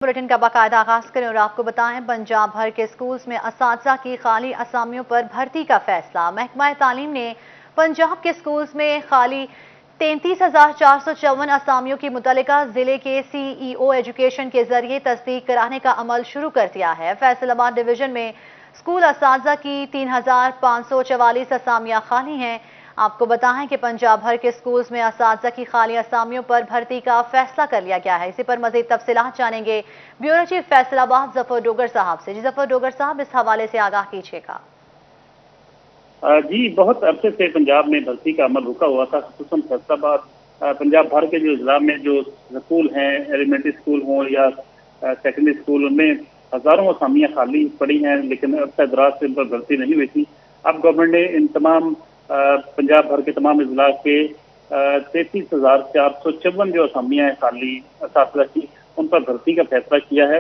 Bulletin का बाकायदा आगाज करें और आपको बताएं, पंजाब भर के स्कूल्स में असातिज़ा की खाली असामियों पर भर्ती का फैसला। महकमा तालीम ने पंजाब के स्कूल्स में खाली 33,454 असामियों की मुतल्लिका जिले के CEO एजुकेशन के जरिए तस्दीक कराने का अमल शुरू कर दिया है। फैसलाबाद डिवीजन में स्कूल असातिज़ा की 3,544 असामियां खाली हैं। आपको बताएं कि पंजाब भर के स्कूल्स में असातिज़ा की खाली असामियों पर भर्ती का फैसला कर लिया गया है। इसी पर मजीद तफसीलात जानेंगे ब्यूरो चीफ फैसलाबाद जफर डोगर साहब से। जी जफर डोगर साहब, इस हवाले से आगाह कीजिएगा। जी, बहुत अरसे से पंजाब में भर्ती का अमल रुका हुआ था। खुसूसन फैसलाबाद पंजाब भर के जो जिला में जो स्कूल हैं, एलिमेंट्री स्कूल हों या सेकेंडरी स्कूल, उनमें हजारों असामियां खाली पड़ी हैं, लेकिन अरसा दराज से उन पर भर्ती नहीं हुई थी। अब गवर्नमेंट ने इन तमाम पंजाब भर के तमाम अजला के 33,454 जो असामियां हैं खाली असातिज़ा की, उन पर भर्ती का फैसला किया है।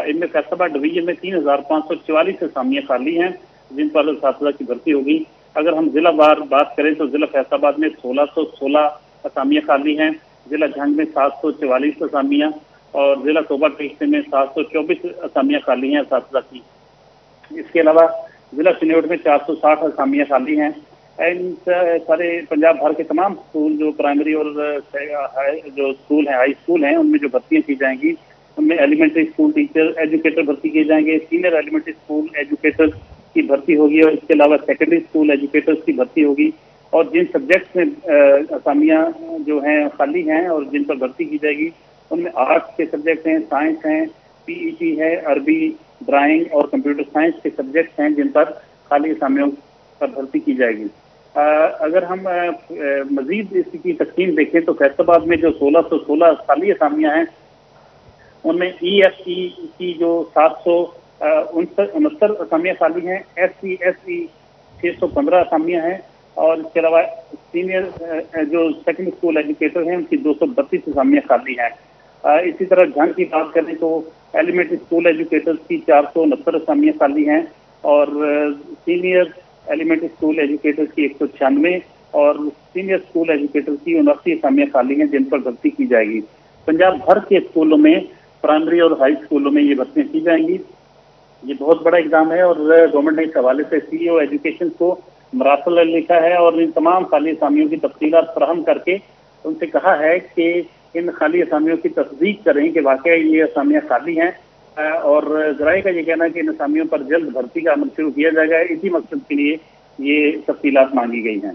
इनमें फैसलाबाद डिवीजन में 3,544 असामियां खाली हैं, जिन पर असातिज़ा की भर्ती होगी। अगर हम जिला वार बात करें तो जिला फैसलाबाद में 1616 असामियां खाली हैं, जिला झंग में 744 असामियां और जिला तोबा टेक में 724 असामियां खाली हैं असातिज़ा की। इसके अलावा जिला सिनोड में 460 असामियां खाली हैं। इन सारे पंजाब भर के तमाम स्कूल जो प्राइमरी और जो स्कूल हैं, हाई स्कूल हैं, उनमें जो भर्तियां की जाएंगी, उनमें एलिमेंट्री स्कूल टीचर एजुकेटर भर्ती किए जाएंगे, सीनियर एलिमेंट्री स्कूल एजुकेटर की भर्ती होगी और इसके अलावा सेकेंडरी स्कूल एजुकेटर्स की भर्ती होगी। और जिन सब्जेक्ट्स में असामियां जो हैं खाली हैं और जिन पर भर्ती की जाएगी, उनमें आर्ट्स के सब्जेक्ट हैं, साइंस हैं, PET है, अरबी, ड्राइंग और कंप्यूटर साइंस के सब्जेक्ट्स हैं, जिन पर खाली असामियों पर भर्ती की जाएगी। अगर हम मजीद इसकी तकसीम देखें तो फैसलाबाद में जो 1616 खाली असामियां हैं, उनमें EFE की जो 769 असामियां खाली हैं, SC SE 615 असामियां हैं और इसके अलावा सीनियर जो सेकेंडरी स्कूल एजुकेटर हैं, उनकी 232 असामियां खाली हैं। इसी तरह झंग की बात करें तो एलिमेंट्री स्कूल एजुकेटर्स की 469 असामियां खाली हैं और सीनियर एलिमेंट्री स्कूल एजुकेटर्स की 196 और सीनियर स्कूल एजुकेटर्स की 79 असामियां खाली हैं, जिन पर भर्ती की जाएगी। पंजाब भर के स्कूलों में, प्राइमरी और हाई स्कूलों में ये भर्तियां की जाएंगी। ये बहुत बड़ा एग्जाम है और गवर्नमेंट ने इस हवाले से CEO एजुकेशन को मरासल लिखा है और इन तमाम खाली असामियों की तफसीलात फराहम करके उनसे कहा है कि इन खाली असामियों की तस्दीक करें कि वाकई ये असामियां खाली हैं और जराए का ये कहना है कि इन असामियों पर जल्द भर्ती का अमल शुरू किया जाएगा। इसी मकसद के लिए ये तफसीलात मांगी गई हैं।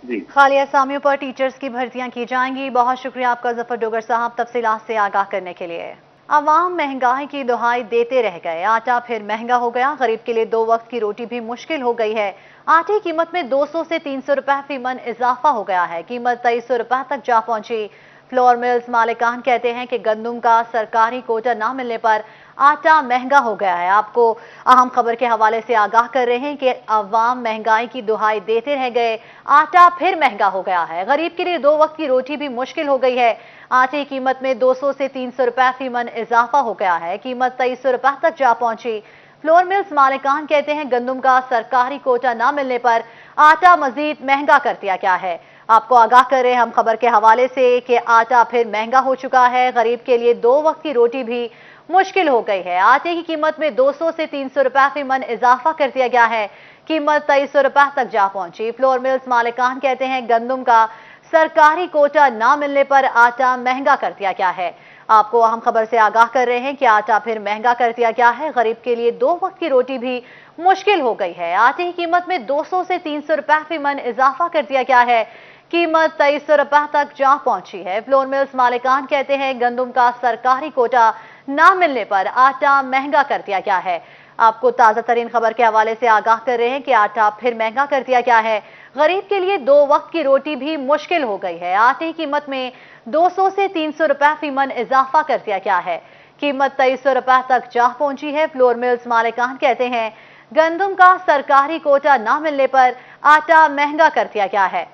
जी, खाली असामियों पर टीचर्स की भर्तियां की जाएंगी। बहुत शुक्रिया आपका जफर डोगर साहब तफसीलात से आगाह करने के लिए। अवाम महंगाई की दुहाई देते रह गए, आटा फिर महंगा हो गया। गरीब के लिए 2 वक्त की रोटी भी मुश्किल हो गई है। आटे की कीमत में 200 से 300 रुपए फी मन इजाफा हो गया है। कीमत 2300 रुपए तक जा पहुंची। फ्लोर मिल्स मालिकान कहते हैं कि गंदम का सरकारी कोटा ना मिलने पर आटा महंगा हो गया है। आपको अहम खबर के हवाले से आगाह कर रहे हैं कि अवाम महंगाई की दुहाई देते रह गए, आटा फिर महंगा हो गया है। गरीब के लिए 2 वक्त की रोटी भी मुश्किल हो गई है। आटे की कीमत में 200 से 300 रुपए फी मन इजाफा हो गया है। कीमत 2300 रुपए तक जा पहुंची। फ्लोर मिल्स मालिकान कहते हैं गंदम का सरकारी कोटा ना मिलने पर आटा मजीद महंगा कर दिया गया है। आपको आगाह कर रहे हैं हम खबर के हवाले से कि आटा फिर महंगा हो चुका है। गरीब के लिए 2 वक्त की रोटी भी मुश्किल हो गई है। आटे की कीमत में 200 से 300 रुपए फी मन इजाफा कर दिया गया है। कीमत 2300 रुपए तक जा पहुंची। फ्लोर मिल्स मालिकान कहते हैं गंदम का सरकारी कोटा ना मिलने पर आटा महंगा कर दिया गया है। आपको अहम खबर से आगाह कर रहे हैं कि आटा फिर महंगा कर दिया गया है। गरीब के लिए 2 वक्त की रोटी भी मुश्किल हो गई है। आटे की कीमत में 200 से 300 रुपए फी मन इजाफा कर दिया गया है। कीमत 2300 रुपए तक जा पहुंची है। फ्लोर मिल्स मालिकान कहते हैं गंदम का सरकारी कोटा ना मिलने पर आटा महंगा कर दिया गया है। आपको ताजा तरीन खबर के हवाले से आगाह कर रहे हैं कि आटा फिर महंगा कर दिया गया है। गरीब के लिए 2 वक्त की रोटी भी मुश्किल हो गई है। आटे की कीमत में 200 से 300 रुपए फी मन इजाफा कर दिया गया है। कीमत 2300 रुपए तक जा पहुंची है। फ्लोर मिल्स मालिकान कहते हैं गंदम का सरकारी कोटा ना मिलने पर आटा महंगा कर दिया गया है।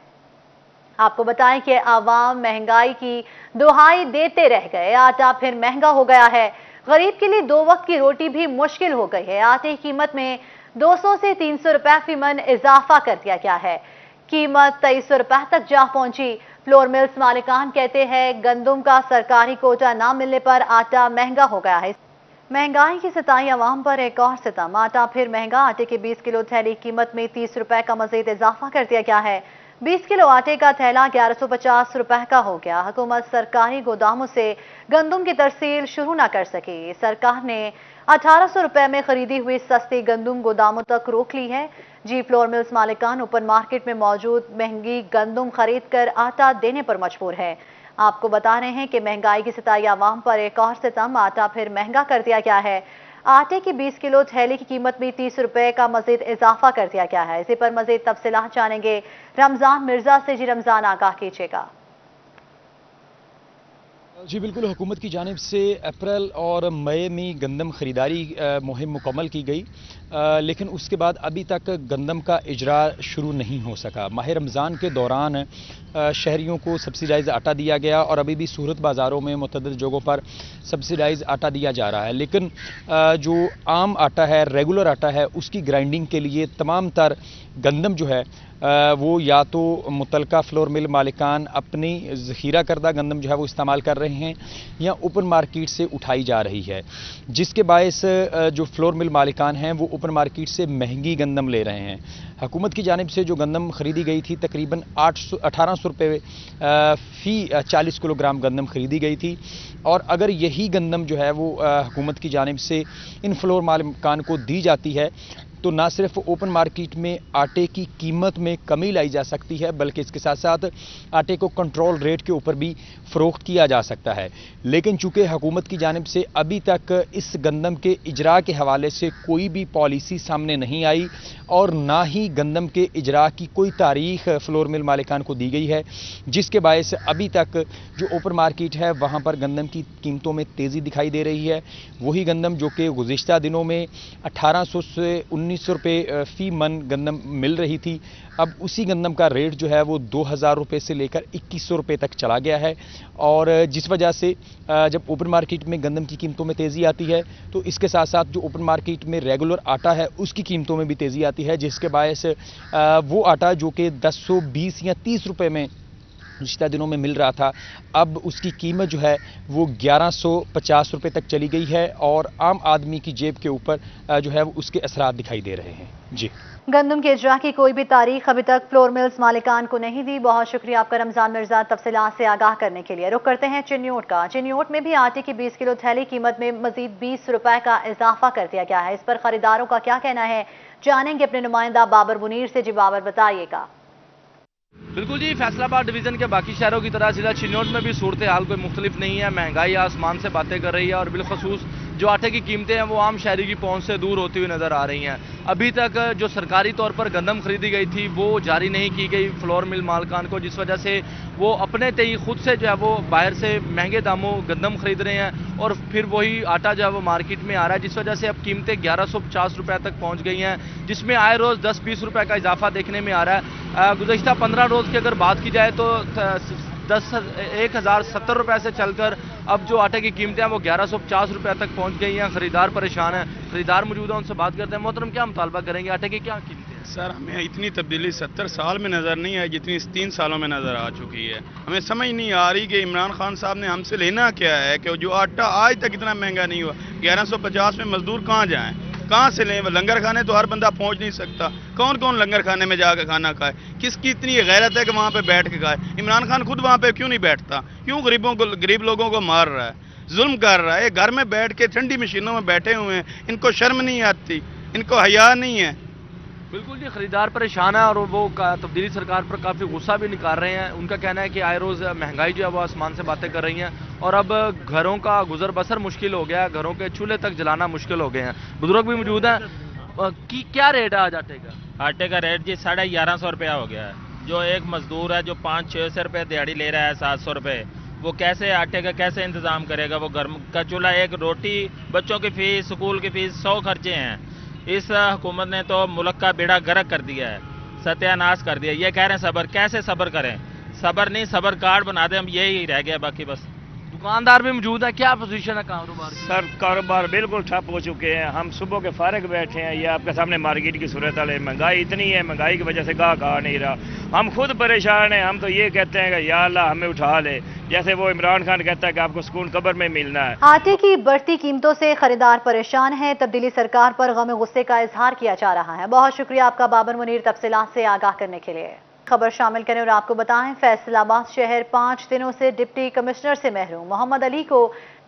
आपको बताएं कि आवाम महंगाई की दुहाई देते रह गए, आटा फिर महंगा हो गया है। गरीब के लिए 2 वक्त की रोटी भी मुश्किल हो गई है। आटे की कीमत में 200 से 300 रुपए फी मन इजाफा कर दिया गया है। कीमत 2300 रुपए तक जा पहुंची। फ्लोर मिल्स मालिकान कहते हैं गंदम का सरकारी कोटा न मिलने पर आटा महंगा हो गया है। महंगाई की सताई अवाम पर एक और सितम, आटा फिर महंगा। आटे की 20 किलो थैली कीमत में 30 रुपए का मजीद इजाफा कर दिया गया है। 20 किलो आटे का थैला 1150 रुपए का हो गया। हुकूमत सरकारी गोदामों से गंदम की तरसील शुरू न कर सकी। सरकार ने 1800 रुपए में खरीदी हुई सस्ती गंदम गोदामों तक रोक ली है। जी फ्लोर मिल्स मालिकान ओपन मार्केट में मौजूद महंगी गंदम खरीद कर आटा देने पर मजबूर है। आपको बता रहे हैं कि महंगाई की सताई आवाम पर एक और सितम, आटा फिर महंगा कर दिया गया है। आटे की 20 किलो थैली की कीमत में 30 रुपए का मजीद इजाफा कर दिया गया है। इसी पर मजीद तफसीलात जानेंगे रमजान मिर्जा से। जी रमजान, आगाह कीजिएगा। जी बिल्कुल, हुकूमत की जानिब से अप्रैल और मई में गंदम ख़रीदारी मुहिम मुकम्मल की गई, लेकिन उसके बाद अभी तक गंदम का इजरा शुरू नहीं हो सका। माह रमज़ान के दौरान शहरियों को सब्सिडाइज़ आटा दिया गया और अभी भी सूरत बाज़ारों में मुतअद्दिद जगहों पर सब्सिडाइज़ आटा दिया जा रहा है, लेकिन जो आम आटा है, रेगुलर आटा है, उसकी ग्राइंडिंग के लिए तमाम तर गंदम जो है वो या तो मुतलका फ्लोर मिल मालिकान अपनी ज़ख़ीरा करदा गंदम जो है वो इस्तेमाल कर रहे हैं या ओपन मार्केट से उठाई जा रही है, जिसके बायस जो फ्लोर मिल मालिकान हैं वो ओपन मार्केट से महंगी गंदम ले रहे हैं। हुकूमत की जानिब से जो गंदम खरीदी गई थी तकरीबन 1800 रुपये फ़ी 40 किलोग्राम गंदम खरीदी गई थी, और अगर यही गंदम जो है वो हुकूमत की जानिब से इन फ्लोर मालिकान को दी जाती है तो ना सिर्फ ओपन मार्केट में आटे की कीमत में कमी लाई जा सकती है, बल्कि इसके साथ साथ आटे को कंट्रोल रेट के ऊपर भी फ़रोख्त किया जा सकता है। लेकिन चूँकि हुकूमत की जानिब से अभी तक इस गंदम के इजरा के हवाले से कोई भी पॉलिसी सामने नहीं आई और ना ही गंदम के इजरा की कोई तारीख फ्लोर मिल मालिकान को दी गई है, जिसके बायस अभी तक जो ओपन मार्केट है वहाँ पर गंदम की कीमतों में तेज़ी दिखाई दे रही है। वही गंदम जो कि गुज़िश्ता दिनों में 1800 से 1900 रुपये फ़ी मन गंदम मिल रही थी, अब उसी गंदम का रेट जो है वो 2000 रुपये से लेकर 2100 रुपये तक चला गया है। और जिस वजह से जब ओपन मार्केट में गंदम की कीमतों में तेज़ी आती है तो इसके साथ साथ जो ओपन मार्केट में रेगुलर आटा है उसकी कीमतों में भी तेज़ी आती है, जिसके बायस वो आटा जो कि 1020 या 30 रुपये में पिछले दिनों में मिल रहा था, अब उसकी कीमत जो है वो 1150 रुपये तक चली गई है और आम आदमी की जेब के ऊपर जो है वो उसके असरात दिखाई दे रहे हैं। जी, गंदम के इजरा की कोई भी तारीख अभी तक फ्लोर मिल्स मालिकान को नहीं दी। बहुत शुक्रिया आपका रमजान मिर्जा तफसीलात से आगाह करने के लिए। रुख करते हैं चिन्योट का। चिन्योट में भी आटे की 20 किलो थैली कीमत में मजीद 20 रुपए का इजाफा कर दिया गया है। इस पर खरीदारों का क्या कहना है, जानेंगे अपने नुमाइंदा बाबर मुनीर से। जी बाबर, बताइएगा। बिल्कुल जी, फैसलाबाद डिवीज़न के बाकी शहरों की तरह जिला चिन्योट में भी सूरत हाल कोई मुख्तलिफ नहीं है। महंगाई आसमान से बातें कर रही है और बिलखसूस जो आटे की कीमतें हैं वो आम शहरी की पहुंच से दूर होती हुई नज़र आ रही हैं। अभी तक जो सरकारी तौर पर गंदम खरीदी गई थी वो जारी नहीं की गई फ्लोर मिल मालिकान को, जिस वजह से वो अपने तय खुद से जो है वो बाहर से महंगे दामों गंदम खरीद रहे हैं और फिर वही आटा जो है वो मार्केट में आ रहा है, जिस वजह से अब कीमतें 1150 रुपये तक पहुँच गई हैं, जिसमें आए रोज़ 10-20 रुपये का इजाफा देखने में आ रहा है। गुज़श्ता 15 रोज़ की अगर बात की जाए तो 1070 रुपये से चलकर अब जो आटे की कीमतें हैं वो 1150 रुपये तक पहुंच गई हैं। ख़रीदार परेशान हैं। ख़रीदार मौजूद हैं, उनसे बात करते हैं। मोहतरम, क्या मुतालबा करेंगे, आटे की क्या कीमतें हैं? सर, हमें इतनी तब्दीली 70 साल में नज़र नहीं आई जितनी इस 3 सालों में नज़र आ चुकी है। हमें समझ नहीं आ रही कि इमरान खान साहब ने हमसे लेना क्या है कि जो आटा आज तक इतना महंगा नहीं हुआ। 1150 में मजदूर कहाँ जाएँ, कहाँ से लें? लंगर खाने तो हर बंदा पहुंच नहीं सकता। कौन कौन लंगर खाने में जाकर खाना खाए? किसकी इतनी गैरत है कि वहाँ पे बैठ के खाए? इमरान खान खुद वहाँ पे क्यों नहीं बैठता? क्यों गरीब लोगों को मार रहा है, जुल्म कर रहा है? घर में बैठ के ठंडी मशीनों में बैठे हुए हैं, इनको शर्म नहीं आती, इनको हया नहीं है। बिल्कुल जी, खरीदार परेशान है और वो तब्दीली सरकार पर काफ़ी गुस्सा भी निकाल रहे हैं। उनका कहना है कि आए रोज़ महंगाई जो है वो आसमान से बातें कर रही हैं और अब घरों का गुजर बसर मुश्किल हो गया है, घरों के चूल्हे तक जलाना मुश्किल हो गए हैं। बुजुर्ग भी मौजूद हैं। कि क्या रेट है आज आटे का? आटे का रेट जी 1150 रुपया हो गया है। जो एक मजदूर है जो 500-600 रुपये दिहाड़ी ले रहा है, 700 रुपये, वो कैसे आटे का कैसे इंतज़ाम करेगा? वो घर का चूल्हा, एक रोटी, बच्चों की फ़ीस, स्कूल की फ़ीस, 100 खर्चे हैं। इस हुकूमत ने तो मुल्क का बेड़ा गर्क कर दिया है, सत्यानाश कर दिया। ये कह रहे हैं सब्र, कैसे सब्र करें? सब्र नहीं, सब्र कार्ड बना दें हम, यही रह गया बाकी बस। दुकानदार भी मौजूद है, क्या पोजीशन है कारोबार की? सर कारोबार बिल्कुल ठप हो चुके हैं। हम सुबह के फारग बैठे हैं। ये आपके सामने मार्केट की सूरत हाल है। महंगाई इतनी है, महंगाई की वजह से गाहक आ नहीं रहा। हम खुद परेशान हैं। हम तो ये कहते हैं कि या अल्लाह हमें उठा ले, जैसे वो इमरान खान कहता है कि आपको सुकून कब्र में मिलना है। आटे की बढ़ती कीमतों से खरीदार परेशान हैं। तब्दीली सरकार पर गम गुस्से का इजहार किया जा रहा है। बहुत शुक्रिया आपका बाबर मुनीर तफसीलात से आगाह करने के लिए। खबर शामिल करें और आपको बताएं, फैसलाबाद शहर 5 दिनों से डिप्टी कमिश्नर से महरूम। मोहम्मद अली को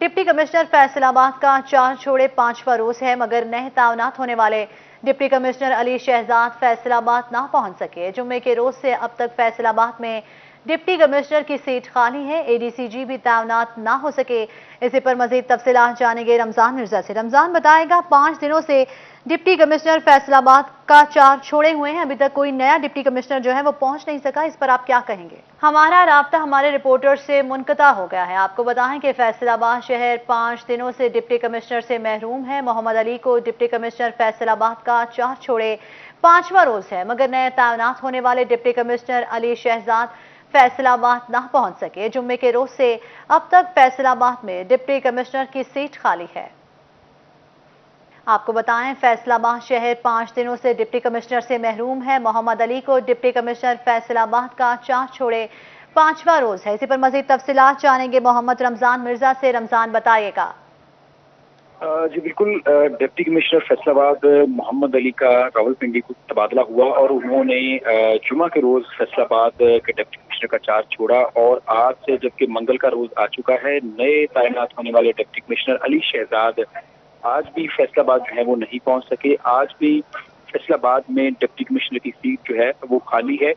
डिप्टी कमिश्नर फैसलाबाद का 4 छोड़े 5वां रोज है, मगर नए तैनात होने वाले डिप्टी कमिश्नर अली शहजाद फैसलाबाद ना पहुंच सके। जुम्मे के रोज से अब तक फैसलाबाद में डिप्टी कमिश्नर की सीट खाली है। एडीसीजी भी तैनात ना हो सके। इसी पर मजीद तफसीलात जानेंगे रमजान मिर्जा से। रमजान बताएगा, 5 दिनों से डिप्टी कमिश्नर फैसलाबाद का 4 छोड़े हुए हैं, अभी तक कोई नया डिप्टी कमिश्नर जो है वो पहुंच नहीं सका। इस पर आप क्या कहेंगे? हमारा राब्ता हमारे रिपोर्टर से मुनक़ता हो गया है। आपको बताएं कि फैसलाबाद शहर 5 दिनों से डिप्टी कमिश्नर से महरूम है। मोहम्मद अली को डिप्टी कमिश्नर फैसलाबाद का 4 छोड़े 5वां रोज है, मगर नए तैनात होने वाले डिप्टी कमिश्नर अली शहजाद फैसलाबाद ना पहुंच सके। जुम्मे के रोज से अब तक फैसलाबाद में डिप्टी कमिश्नर की सीट खाली है। आपको बताएं, फैसलाबाद शहर 5 दिनों से डिप्टी कमिश्नर से महरूम है। मोहम्मद अली को डिप्टी कमिश्नर फैसलाबाद का 4 छोड़े 5वां रोज है। इसी पर मजीद तफसीलात जानेंगे मोहम्मद रमजान मिर्जा से। रमजान बताइएगा। जी बिल्कुल, डिप्टी कमिश्नर फैसलाबाद मोहम्मद अली का रावलपिंडी को तबादला हुआ और उन्होंने जुमा के रोज फैसलाबाद के डिप्टी कमिश्नर का 4 छोड़ा और आज से जबकि मंगल का रोज आ चुका है, नए तैनात होने वाले डिप्टी कमिश्नर अली शहजाद आज भी फैसलाबाद जो है वो नहीं पहुंच सके। आज भी फैसलाबाद में डिप्टी कमिश्नर की सीट जो है वो खाली है,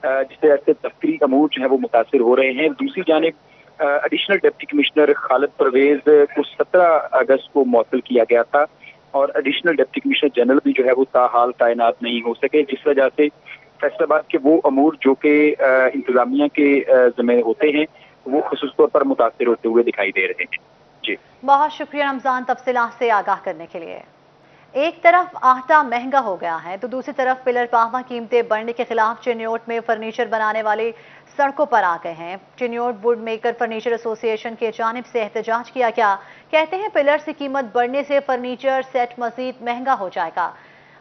जिससे ऐसे दफ्तरी अमूर जो है वो मुतासिर हो रहे हैं। दूसरी जानिब additional deputy commissioner Khalid Parvez को 17 अगस्त को मुअत्तल किया गया था और एडिशनल डिप्टी कमिश्नर जनरल भी जो है वो ताहाल तैनात नहीं हो सके, जिस वजह से फैसलाबाद के वो अमूर जो कि इंतजामिया के ज़िम्मे होते हैं वो खुसूस तौर पर मुतासिर होते हुए दिखाई दे रहे हैं। जी बहुत शुक्रिया रमजान तफसीलात से आगाह करने के लिए। एक तरफ आटा महंगा हो गया है तो दूसरी तरफ पिलर पावा कीमतें बढ़ने के खिलाफ चिन्योट में फर्नीचर बनाने वाले सड़कों पर आ गए हैं। Chiniot would maker furniture association की जानिब से एहतजाज किया गया। कहते हैं पिलर की कीमत बढ़ने से फर्नीचर सेट मजीद महंगा हो जाएगा।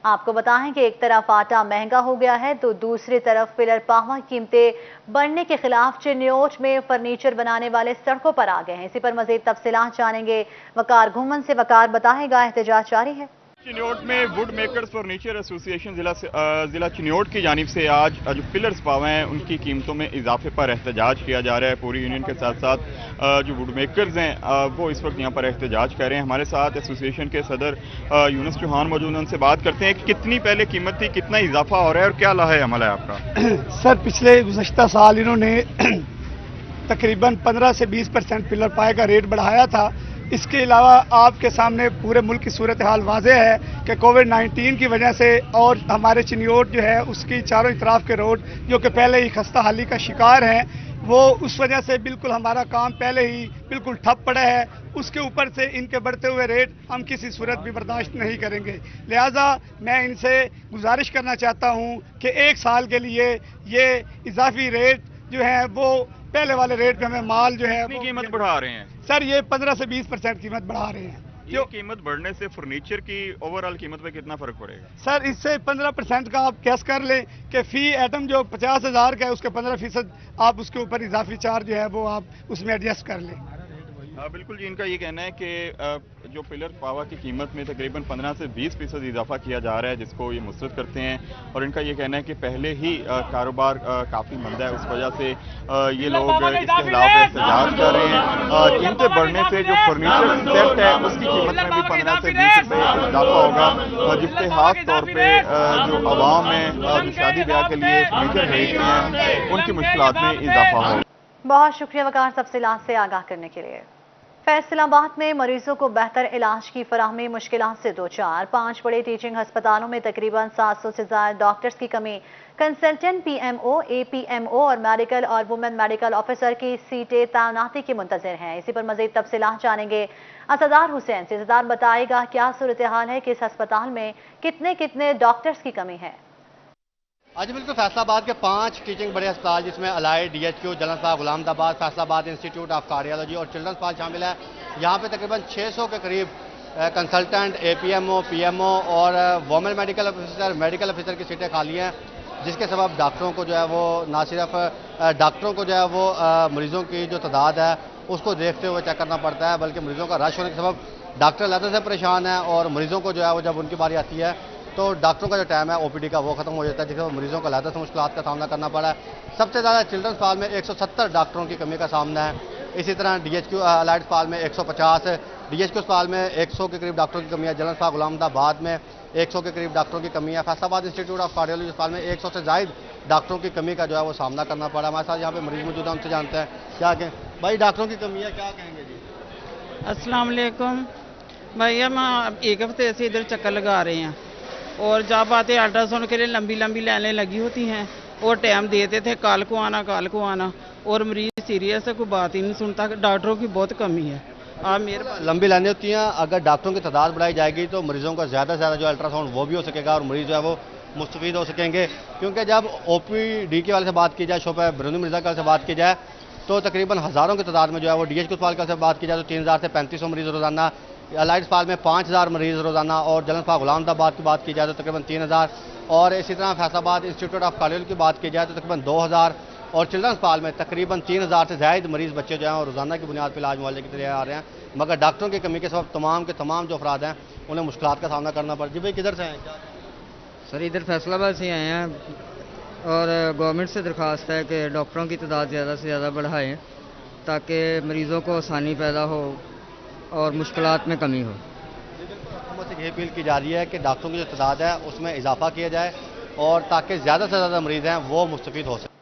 आपको बताएं कि एक तरफ आटा महंगा हो गया है तो दूसरी तरफ पिलर पावा कीमतें बढ़ने के खिलाफ चिन्योट में फर्नीचर बनाने वाले सड़कों पर आ गए हैं। इसी पर मजीद तफसीलात जानेंगे वकार घुमन से। वकार बताएगा, एहतजाज जारी है। चिन्योट में वुड मेकर्स फर्नीचर एसोसिएशन जिला चिन्योट की जानिब से आज जो पिलर्स पावे हैं उनकी कीमतों में इजाफे पर एहतजाज किया जा रहा है। पूरी यूनियन के साथ साथ जो वुड मेकर्स हैं वो इस वक्त यहाँ पर एहतजाज कर रहे हैं। हमारे साथ एसोसिएशन के सदर यूनुस चौहान मौजूद हैं, उनसे बात करते हैं कि कितनी पहले कीमत थी, कितना इजाफा हो रहा है और क्या लाहे अमल है आपका? सर पिछले गुज़श्ता साल इन्होंने तकरीबन 15 से 20% पिलर पाए का रेट बढ़ाया था। इसके अलावा आपके सामने पूरे मुल्क की सूरत हाल वाज़ेह है कि कोविड-19 की वजह से और हमारे चिन्योट जो है उसकी चारों तरफ के रोड जो कि पहले ही खस्ता हाली का शिकार हैं, वो उस वजह से बिल्कुल हमारा काम पहले ही बिल्कुल ठप पड़ा है। उसके ऊपर से इनके बढ़ते हुए रेट हम किसी सूरत भी बर्दाश्त नहीं करेंगे। लिहाजा मैं इनसे गुजारिश करना चाहता हूँ कि 1 साल के लिए ये इजाफी रेट जो है वो पहले वाले रेट पे हमें माल जो है कितनी कीमत बढ़ा रहे हैं? सर ये 15 से 20% कीमत बढ़ा रहे हैं। जो कीमत बढ़ने से फर्नीचर की ओवरऑल कीमत पे कितना फर्क पड़ेगा? सर इससे 15% का आप कैश कर लें कि फी आइटम जो 50,000 का है उसके 15% आप उसके ऊपर इजाफी चार्ज जो है वो आप उसमें एडजस्ट कर लें। बिल्कुल जी, इनका ये कहना है कि जो पिलर पावा की कीमत में तकरीबन 15 से 20% इजाफा किया जा रहा है, जिसको ये मुस्तरद करते हैं। और इनका ये कहना है कि पहले ही कारोबार काफ़ी मंदा है, उस वजह से ये लोग इसके खिलाफ एहतजाज कर रहे हैं। कीमतें बढ़ने से जो फर्नीचर सेट है उसकी कीमत में भी 15 से 20% इजाफा होगा, जिससे खास तौर पर जो आवाम है जो शादी ब्याह के लिए फर्नीचर खरीदते हैं उनकी मुश्किलात में इजाफा होगा। बहुत शुक्रिया वकार तफसीलात से आगाह करने के लिए। फैसलाबाद में मरीजों को बेहतर इलाज की फराहमी मुश्किलात से दो चार। 5 बड़े टीचिंग अस्पतालों में तकरीबन 700 से ज्यादा डॉक्टर्स की कमी। कंसल्टेंट PMO, APMO और मेडिकल और वुमेन मेडिकल ऑफिसर की सीटें तैनाती की मुंतजर हैं। इसी पर मजीद तफसीलात जानेंगे असदार हुसैन से। असदार बताएगा क्या सूरत हाल है कि इस अस्पताल में कितने डॉक्टर्स की कमी है? آج بالکل فیصلہ آباد کے 5 ٹیچنگ بڑے اسپتال جس میں الائے ڈی ایچ کیو جلن غلام آباد Faisalabad institute of cardiology اور چلڈرن اسپتال شامل ہے. یہاں پہ تقریباً 600 کے قریب consultant A P M O P M O اور وومن میڈیکل آفیسر کی سیٹیں خالی ہیں, جس کے سبب ڈاکٹروں کو جو ہے وہ نہ صرف ڈاکٹروں کو جو ہے وہ مریضوں کی جو تعداد ہے اس کو دیکھتے ہوئے چیک کرنا پڑتا ہے, بلکہ مریضوں کا رش ہونے کے سبب ڈاکٹر علیحدہ سے پریشان ہیں اور مریضوں کو جو ہے وہ جب ان کی باری آتی ہے تو ڈاکٹروں کا جو ٹائم ہے او پی ڈی کا وہ ختم ہو جاتا ہے, جس سے مریضوں کو علیحدہ سے مشکلات کا سامنا کرنا پڑا ہے. سب سے زیادہ چلڈرن اسپتال میں 170 ڈاکٹروں کی کمی کا سامنا ہے. اسی طرح ڈی ایچ کیو الائڈ اسپتال میں 150, ڈی ایچ کیو اسپتال میں 100 کے قریب ڈاکٹروں کی کمی ہے. جلن غلام آباد میں 100 کے قریب ڈاکٹروں کی کمی ہے. فیصلہ آباد انسٹیٹیوٹ آف کارڈیالوجی اسپتال میں 100 سے زائد ڈاکٹروں کی کمی کا جو ہے وہ سامنا کرنا پڑا. ہمارے ساتھ یہاں پہ مریض موجود ہیں, ان سے جانتے ہیں کیا کہیں. بھائی ڈاکٹروں کی کمی ہے, کیا کہیں گے جی؟ السلام علیکم بھائی, ہم ایک ہفتے سے ادھر چکر لگا رہے ہیں اور جب آتے الٹرا ساؤنڈ کے لیے لمبی لمبی لائنیں لگی ہوتی ہیں اور ٹائم دیتے تھے کال کو آنا اور مریض سیریس ہے, کوئی بات ہی نہیں سنتا. ڈاکٹروں کی بہت کمی ہے. آپ لمبی لائنیں ہوتی ہیں, اگر ڈاکٹروں کی تعداد بڑھائی جائے گی تو مریضوں کا زیادہ سے زیادہ جو الٹرا ساؤنڈ وہ بھی ہو سکے گا اور مریض جو ہے وہ مستفید ہو سکیں گے. کیونکہ جب او پی ڈی کے والے سے بات کی جائے, شعبہ بیرونی مریضہ کے والے سے بات کی جائے تو تقریباً ہزاروں کی تعداد میں جو ہے وہ ڈی ایچ کیو اسپتال کے والے سے بات کی جائے تو 3000 سے 3500 مریض روزانہ, الائڈ اسپتال میں 5000 مریض روزانہ اور جلن غلام آباد کی بات کی جائے تو تقریباً 3000 اور اسی طرح فیصلہ آباد انسٹیٹیوٹ آف کارڈیالوجی کی بات کی جائے تو تقریباً 2000 اور چلڈرن اسپتال میں تقریباً 3000 سے زائد مریض بچے جو ہیں اور روزانہ کی بنیاد پر علاج معالجے کی طرح آ رہے ہیں. مگر ڈاکٹروں کی کمی کے سبب تمام کے تمام جو افراد ہیں انہیں مشکلات کا سامنا کرنا پڑا. جی بھائی کدھر سے ہیں؟ سر ادھر فیصلہ آباد سے آئے ہیں اور گورنمنٹ سے درخواست ہے کہ ڈاکٹروں کی تعداد زیادہ سے زیادہ بڑھائیں تاکہ مریضوں کو آسانی پیدا ہو اور مشکلات میں کمی ہو. حکومت سے یہ اپیل کی جا رہی ہے کہ ڈاکٹروں کی جو تعداد ہے اس میں اضافہ کیا جائے اور تاکہ زیادہ سے زیادہ مریض ہیں وہ مستفید ہو سکیں.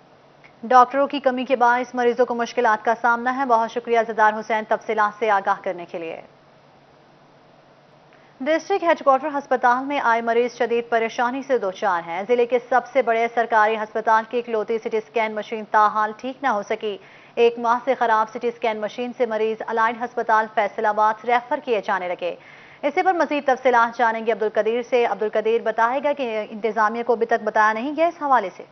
ڈاکٹروں کی کمی کے باعث مریضوں کو مشکلات کا سامنا ہے. بہت شکریہ زدار حسین تفصیلات سے آگاہ کرنے کے لیے. ڈسٹرکٹ ہیڈ کوارٹر ہسپتال میں آئے مریض شدید پریشانی سے دوچار ہیں. ضلع کے سب سے بڑے سرکاری ہسپتال کی اکلوتی سٹی اسکین مشین تاحال ٹھیک نہ ہو سکی. 1 ماہ سے خراب سٹی اسکین مشین سے مریض الائڈ ہسپتال فیصل آباد ریفر کیے جانے لگے. اسی پر مزید تفصیلات جانیں گے عبدالقدیر سے. عبدالقدیر بتائے گا کہ انتظامیہ کو ابھی تک بتایا نہیں گیا اس حوالے سے.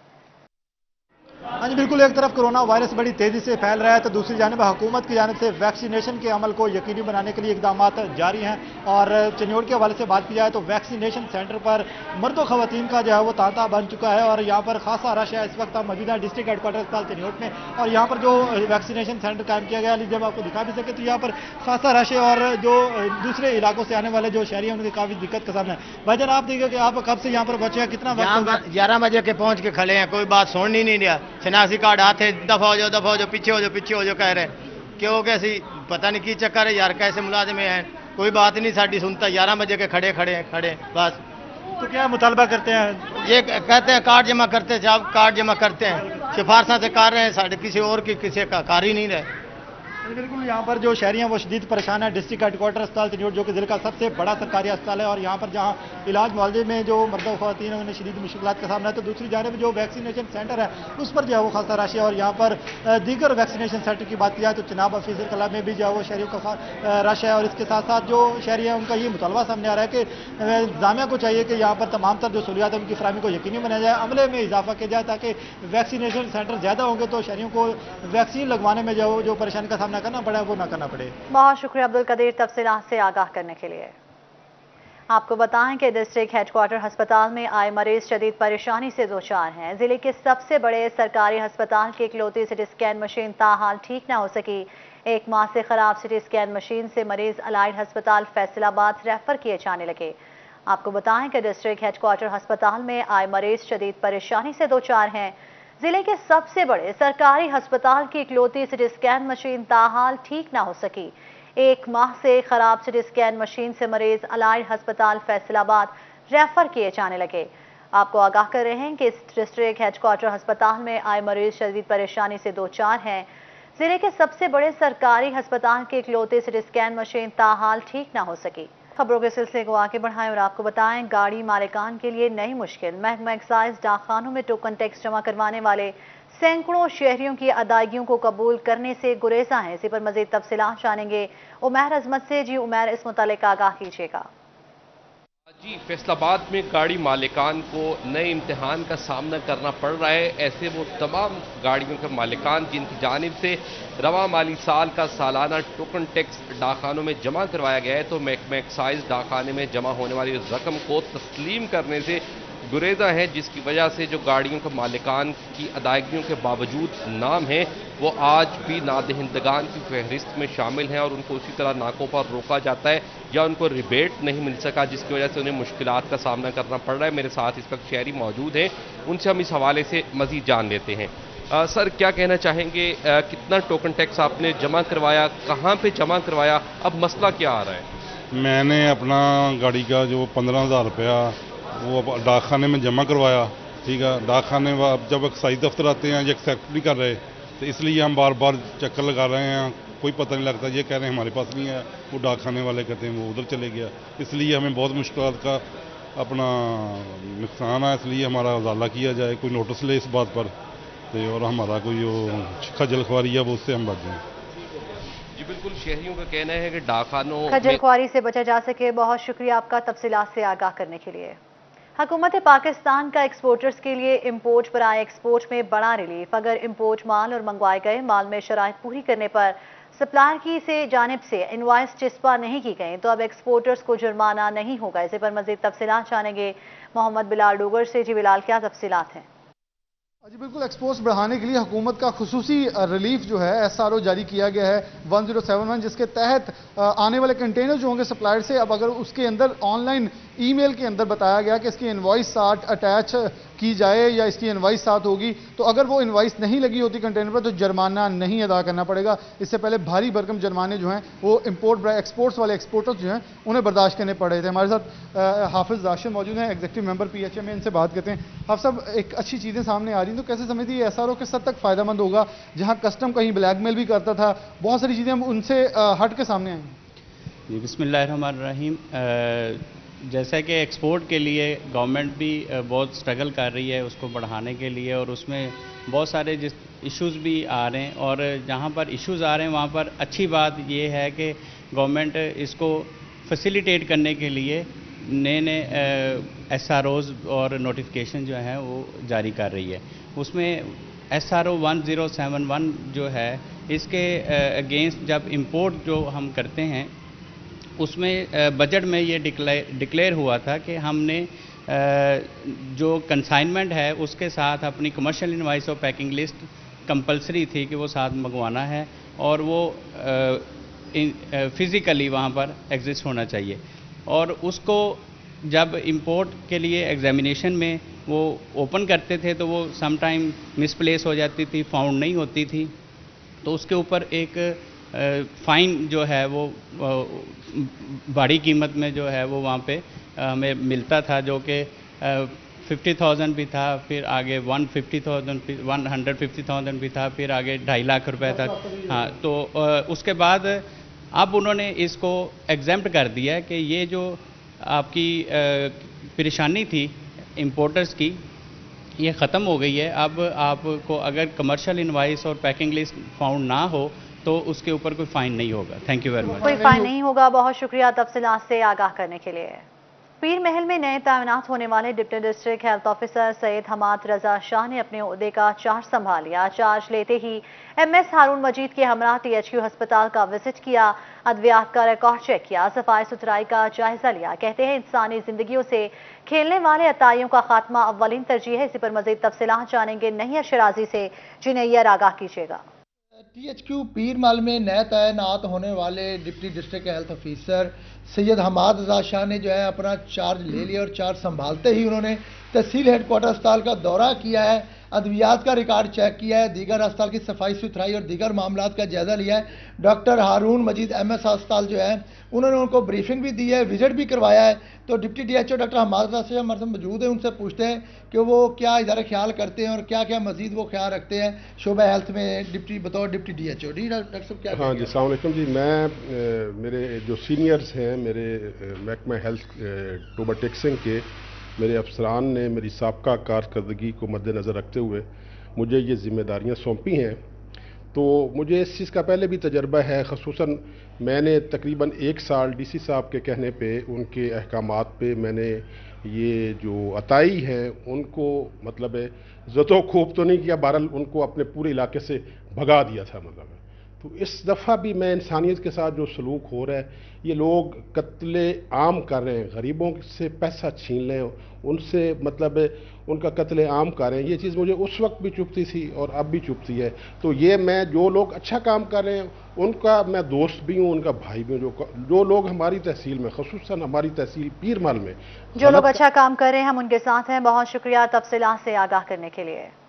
ہاں جی بالکل, ایک طرف کرونا وائرس بڑی تیزی سے پھیل رہا ہے تو دوسری جانب حکومت کی جانب سے ویکسینیشن کے عمل کو یقینی بنانے کے لیے اقدامات جاری ہیں. اور چنیوڑ کے حوالے سے بات کی جائے تو ویکسینیشن سینٹر پر مرد و خواتین کا جو ہے وہ تانتا بن چکا ہے اور یہاں پر خاصا رش ہے. اس وقت ہم موجود ہیں ڈسٹرکٹ ہیڈ کوارٹر اسپتال چنیوڑ میں اور یہاں پر جو ویکسینیشن سینٹر قائم کیا گیا جب آپ کو دکھا بھی سکے تو یہاں پر خاصا رش ہے اور جو دوسرے علاقوں سے آنے والے جو شہری ہیں ان کی کافی دقت کا سامنا ہے. بھائی جان آپ دیکھیں کہ آپ کب سے یہاں پر پہنچے ہیں, کتنا وقت؟ 11 بجے کے پہنچ کے کھڑے ہیں, کوئی بات سن ہی نہیں رہا. شناختی کارڈ آتے دفعہ ہو جاؤ پیچھے ہو جاؤ کہہ رہے کیوں کیسی پتہ نہیں کی چکر ہے یار, کیسے ملازم ہیں, کوئی بات نہیں ساڈی سنتا. 11 بجے کے کھڑے بس. تو کیا مطالبہ کرتے ہیں؟ یہ کہتے ہیں کارڈ جمع کرتے, جب کارڈ جمع کرتے ہیں سفارشاں سے کر رہے ہیں, ساڈے کسی اور کی کسی کا کار ہی نہیں رہے. بالکل یہاں پر جو شہری ہیں وہ شدید پریشان ہے. ڈسٹرکٹ ہیڈ کوارٹر اسپتال چنیوڑ جو کہ ضلع کا سب سے بڑا سرکاری اسپتال ہے اور یہاں پر جہاں علاج معالجے میں جو مرد و خواتین ہیں انہیں شدید مشکلات کا سامنا ہے تو دوسری جانب جو ویکسینیشن سینٹر ہے اس پر جو ہے وہ خاصا رش ہے. اور یہاں پر دیگر ویکسینیشن سینٹر کی بات کی جائے تو چناب آفیسر کلب میں بھی جو ہے وہ شہریوں کا رش ہے. اور اس کے ساتھ ساتھ جو شہری ہیں ان کا یہ مطالبہ سامنے آ رہا ہے کہ انتظامیہ کو چاہیے کہ یہاں پر تمام تر جو سہولیات ہیں ان کی فراہمی کو یقینی بنایا جائے, عملے میں اضافہ کیا جائے تاکہ ویکسینیشن سینٹر زیادہ ہوں گے تو شہریوں کو ویکسین لگوانے میں جو پریشانی کا سامنا کرنا پڑا ہے وہ نہ کرنا پڑے. بہت شکریہ عبدالقدیر تفصیلات سے آگاہ کرنے کے لیے. آپ کو بتائیں کہ ڈسٹرکٹ ہیڈ کوارٹر ہسپتال میں آئے مریض شدید پریشانی سے دوچار ہیں. ضلع کے سب سے بڑے سرکاری ہسپتال کی اکلوتی سٹی اسکین مشین تاحال ٹھیک نہ ہو سکی. 1 ماہ سے خراب سٹی اسکین مشین سے مریض الائڈ ہسپتال فیصل آباد ریفر کیے جانے لگے. آپ کو بتائیں کہ ڈسٹرکٹ ہیڈ کوارٹر ہسپتال میں آئے مریض شدید پریشانی سے دوچار ہیں. ضلع کے سب سے بڑے سرکاری ہسپتال کی اکلوتی سٹی اسکین مشین تاحال ٹھیک نہ ہو سکی. 1 ماہ سے خراب سٹی اسکین مشین سے مریض الائڈ ہسپتال فیصل آباد ریفر کیے جانے لگے. آپ کو آگاہ کر رہے ہیں کہ اس ڈسٹرکٹ ہیڈ کوارٹر ہسپتال میں آئے مریض شدید پریشانی سے دوچار ہیں. ضلع کے سب سے بڑے سرکاری ہسپتال کی اکلوتی سٹی اسکین مشین تاحال ٹھیک نہ ہو سکی. خبروں کے سلسلے کو آگے بڑھائیں اور آپ کو بتائیں گاڑی مالکان کے لیے نئی مشکل. محکمہ ایکسائز ڈاکخانوں میں ٹوکن ٹیکس جمع کروانے والے سینکڑوں شہریوں کی ادائیگیوں کو قبول کرنے سے گریزاں ہیں. اسی پر مزید تفصیلات جانیں گے عمیر عظمت سے. جی عمیر, اس متعلق آگاہ کیجیے گا. جی، فیصل آباد میں گاڑی مالکان کو نئے امتحان کا سامنا کرنا پڑ رہا ہے. ایسے وہ تمام گاڑیوں کے مالکان جن کی جانب سے رواں مالی سال کا سالانہ ٹوکن ٹیکس ڈاکخانوں میں جمع کروایا گیا ہے تو محکمہ ایکسائز ڈاکخانے میں جمع ہونے والی رقم کو تسلیم کرنے سے گریزاں ہیں، جس کی وجہ سے جو گاڑیوں کے مالکان کی ادائیگیوں کے باوجود نام ہیں وہ آج بھی نادہندگان کی فہرست میں شامل ہیں اور ان کو اسی طرح ناکوں پر روکا جاتا ہے یا ان کو ریبیٹ نہیں مل سکا، جس کی وجہ سے انہیں مشکلات کا سامنا کرنا پڑ رہا ہے. میرے ساتھ اس وقت شہری موجود ہیں، ان سے ہم اس حوالے سے مزید جان لیتے ہیں. سر، کیا کہنا چاہیں گے؟ کتنا ٹوکن ٹیکس آپ نے جمع کروایا، کہاں پہ جمع کروایا، اب مسئلہ کیا آ رہا ہے؟ میں نے اپنا گاڑی کا جو 15,000 روپیہ وہ ڈاکخانے میں جمع کروایا. ٹھیک ہے، ڈاکخانے جب ایکسائز دفتر آتے ہیں یہ ایکسیپٹ نہیں کر رہے تو اس لیے ہم بار بار چکر لگا رہے ہیں، کوئی پتہ نہیں لگتا. یہ کہہ رہے ہیں ہمارے پاس نہیں ہے، وہ ڈاکخانے والے کہتے ہیں وہ ادھر چلے گیا. اس لیے ہمیں بہت مشکلات کا اپنا نقصان ہے، اس لیے ہمارا ازالہ کیا جائے، کوئی نوٹس لے اس بات پر اور ہمارا کوئی خجل خواری ہے وہ اس سے ہم بچ جائیں. جی بالکل، شہریوں کا کہنا ہے کہ ڈاکخانوں خجل خواری سے بچا جا سکے. بہت شکریہ آپ کا تفصیلات سے آگاہ کرنے کے لیے. حکومت پاکستان کا ایکسپورٹرز کے لیے امپورٹ برائے ایکسپورٹ میں بڑا ریلیف. اگر امپورٹ مال اور منگوائے گئے مال میں شرائط پوری کرنے پر سپلائر کی جانب سے انوائس چسپاں نہیں کی گئیں تو اب ایکسپورٹرز کو جرمانہ نہیں ہوگا. اسی پر مزید تفصیلات جانیں گے محمد بلال ڈوگر سے. جی بلال، کیا تفصیلات ہیں؟ جی بالکل، ایکسپورٹس بڑھانے کے لیے حکومت کا خصوصی ریلیف جو ہے SRO جاری کیا گیا ہے 1071، جس کے تحت آنے والے کنٹینر جو ہوں گے سپلائر سے، اب اگر اس کے اندر آن لائن ای میل کے اندر بتایا گیا کہ اس کی انوائس ساتھ اٹیچ کی جائے یا اس کی انوائس ساتھ ہوگی تو اگر وہ انوائس نہیں لگی ہوتی کنٹینر پر تو جرمانہ نہیں ادا کرنا پڑے گا. اس سے پہلے بھاری بھرکم جرمانے جو ہیں وہ ایکسپورٹس والے ایکسپورٹرز جو ہیں انہیں برداشت کرنے پڑ رہے تھے. ہمارے ساتھ حافظ راشد موجود ہیں، ایگزیکٹو ممبر PHA میں، ان سے بات کرتے ہیں. حافظ صاحب، ایک اچھی چیزیں سامنے آ رہی ہیں تو کیسے سمجھتی ہے SRO کس حد تک فائدہ مند ہوگا؟ جہاں کسٹم کہیں بلیک میل بھی کرتا تھا، بہت ساری چیزیں ہم ان سے ہٹ کے سامنے آئیں. جی بسم اللہ الرحمن الرحیم. جیسا کہ ایکسپورٹ کے لیے گورنمنٹ بھی بہت سٹرگل کر رہی ہے اس کو بڑھانے کے لیے، اور اس میں بہت سارے ایشوز بھی آ رہے ہیں، اور جہاں پر ایشوز آ رہے ہیں وہاں پر اچھی بات یہ ہے کہ گورنمنٹ اس کو فیسیلیٹیٹ کرنے کے لیے نئے SROز اور نوٹیفیکیشن جو ہیں وہ جاری کر رہی ہے. اس میں SRO 1071 جو ہے اس کے اگینسٹ جب امپورٹ جو ہم کرتے ہیں اس میں بجٹ میں یہ ڈکلیئر ہوا تھا کہ ہم نے جو کنسائنمنٹ ہے اس کے ساتھ اپنی کمرشل انوائس اور پیکنگ لسٹ کمپلسری تھی کہ وہ ساتھ منگوانا ہے اور وہ فزیکلی وہاں پر ایگزسٹ ہونا چاہیے. اور اس کو جب امپورٹ کے لیے ایگزامینیشن میں وہ اوپن کرتے تھے تو وہ سم ٹائم مس پلیس ہو جاتی تھی، فاؤنڈ نہیں ہوتی تھی، تو اس کے اوپر ایک فائن جو ہے وہ بڑی قیمت میں جو ہے وہ وہاں پہ ہمیں ملتا تھا، جو کہ 50,000 بھی تھا، پھر آگے 150,000 بھی تھا، پھر آگے 2.5 لاکھ روپے تک. ہاں، تو اس کے بعد اب انہوں نے اس کو ایگزیمپٹ کر دیا کہ یہ جو آپ کی پریشانی تھی امپورٹرز کی یہ ختم ہو گئی ہے. اب آپ کو اگر کمرشل انوائس اور پیکنگ لسٹ فاؤنڈ نہ ہو تو اس کے اوپر کوئی فائن نہیں ہوگا. Thank you very much. کوئی فائن نہیں ہوگا. بہت شکریہ تفصیلات سے آگاہ کرنے کے لیے. پیر محل میں نئے تعینات ہونے والے ڈپٹی ڈسٹرکٹ ہیلتھ آفیسر سید حماد رضا شاہ نے اپنے عہدے کا چارج سنبھال لیا. چارج لیتے ہی MS ہارون مجید کے ہمراہ THQ ہسپتال کا وزٹ کیا، ادویات کا ریکارڈ چیک کیا، صفائی ستھرائی کا جائزہ لیا. کہتے ہیں انسانی زندگیوں سے کھیلنے والے عطائیوں کا خاتمہ اولین ترجیح ہے. اسی پر مزید تفصیلات جانیں گے نہیر شرازی سے. جی نہیر، آگاہ کیجیے گا. THQ پیر محل میں نئے تعینات ہونے والے ڈپٹی ڈسٹرکٹ ہیلتھ آفیسر سید حماد رضا شاہ نے جو ہے اپنا چارج لے لیا، اور چارج سنبھالتے ہی انہوں نے تحصیل ہیڈ کوارٹر اسپتال کا دورہ کیا ہے، ادویات کا ریکارڈ چیک کیا ہے، دیگر اسپتال کی صفائی ستھرائی اور دیگر معاملات کا جائزہ لیا ہے. ڈاکٹر ہارون مجید MS ہسپتال جو ہے انہوں نے ان کو بریفنگ بھی دی ہے، وزٹ بھی کروایا ہے. تو ڈپٹی DHO ڈاکٹر حماد رضا شاہ ہمارے ساتھ موجود ہیں، ان سے پوچھتے ہیں کہ وہ کیا ادارہ خیال کرتے ہیں اور کیا کیا مزید وہ خیال رکھتے ہیں شعبہ ہیلتھ میں بطور ڈپٹی DHO. جی ڈاکٹر صاحب کیا؟ ہاں جی، السلام علیکم. جی میں میرے جو سینئرز ہیں میرے محکمہ ہیلتھ ٹوبر ٹیکسنگ کے میرے افسران نے میری سابقہ کارکردگی کو مد نظر رکھتے ہوئے مجھے یہ ذمہ داریاں سونپی ہیں. تو مجھے اس چیز کا پہلے بھی تجربہ ہے، خصوصاً میں نے تقریباً 1 سال ڈی سی صاحب کے کہنے پہ ان کے احکامات پہ میں نے یہ جو عطائی ہیں ان کو مطلب زد و کوب تو نہیں کیا، بہرحال ان کو اپنے پورے علاقے سے بھگا دیا تھا مطلب. تو اس دفعہ بھی میں انسانیت کے ساتھ جو سلوک ہو رہا ہے، یہ لوگ قتل عام کر رہے ہیں، غریبوں سے پیسہ چھین لیں، ان سے مطلب ان کا قتل عام کر رہے ہیں. یہ چیز مجھے اس وقت بھی چبھتی تھی اور اب بھی چبھتی ہے. تو یہ میں جو لوگ اچھا کام کر رہے ہیں ان کا میں دوست بھی ہوں، ان کا بھائی بھی ہوں. جو لوگ ہماری تحصیل میں، خصوصاً ہماری تحصیل پیر مال میں جو لوگ اچھا کام کر رہے ہیں ہم ان کے ساتھ ہیں. بہت شکریہ تفصیلات سے آگاہ کرنے کے لیے.